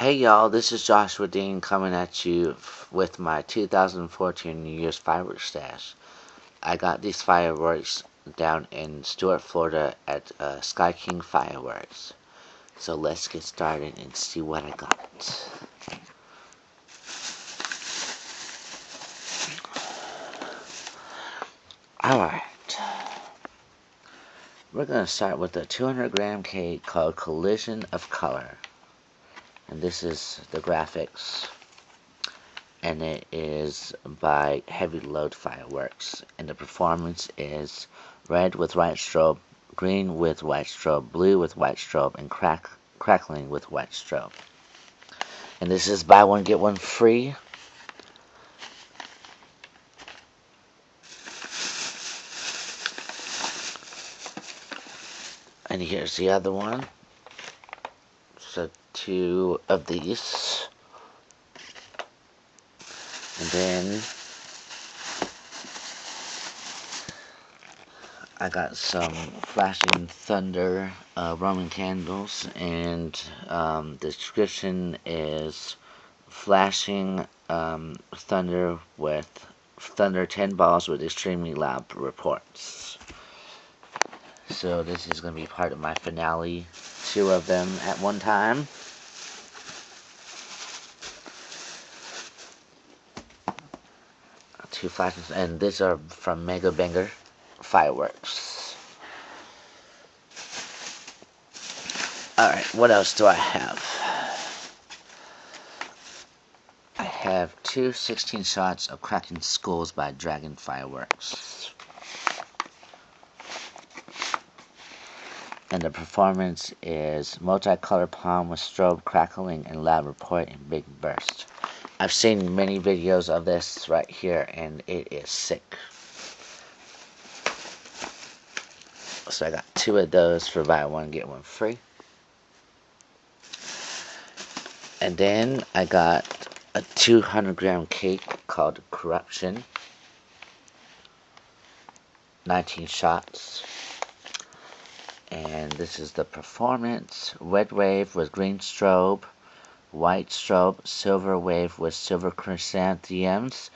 Hey y'all, this is Joshua Dean coming at you with my 2014 New Year's fireworks stash. I got these fireworks down in Stuart, Florida at Sky King Fireworks. So let's get started and see what I got. Alright. We're going to start with a 200-gram cake called Collision of Color. And this is the graphics. And it is by Heavy Load Fireworks. And the performance is red with white strobe, green with white strobe, blue with white strobe, and crackling with white strobe. And this is buy one get one free. And here's the other one. So 2 of these. And then I got some flashing thunder Roman candles, and the description is flashing thunder 10 balls with extremely loud reports. So this is going to be part of my finale, 2 of them at one time. Two flashes, and these are from Mega Banger Fireworks. Alright, what else do I have? I have 2 16 shots of Cracking Skulls by Dragon Fireworks. And the performance is multicolor palm with strobe crackling and loud report in big burst. I've seen many videos of this right here, and it is sick. So I got 2 of those for buy one get one free. And then I got a 200-gram cake called Corruption. 19 shots. And this is the performance. Red wave with green strobe, white strobe, silver wave with silver chrysanthemums,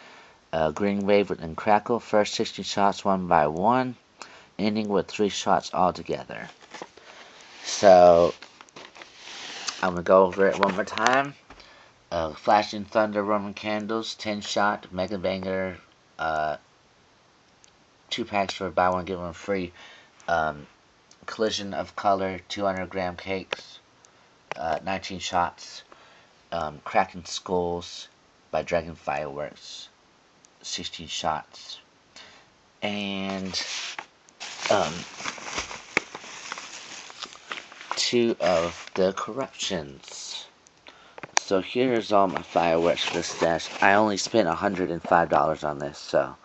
green wave and crackle. First 60 shots 1 by 1, ending with 3 shots altogether. So I'm gonna go over it one more time. Flashing thunder Roman candles, 10 shot Mega Banger, 2 packs for buy one get one free. Collision of Color 200-gram cakes, 19 shots. Cracking Skulls by Dragon Fireworks, 16 shots. And 2 of the Corruptions. So here's all my fireworks for the stash. I only spent $105 on this, so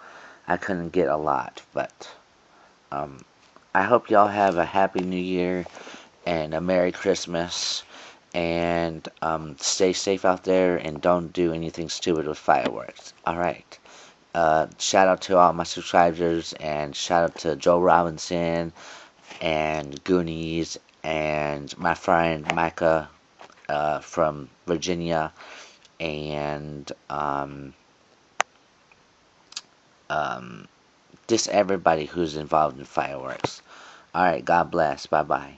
I couldn't get a lot, but I hope y'all have a happy new year and a Merry Christmas, and stay safe out there and don't do anything stupid with fireworks. Alright, shout out to all my subscribers, and shout out to Joe Robinson and Goonies and my friend Micah from Virginia, and just everybody who's involved in fireworks. Alright, God bless. Bye-bye.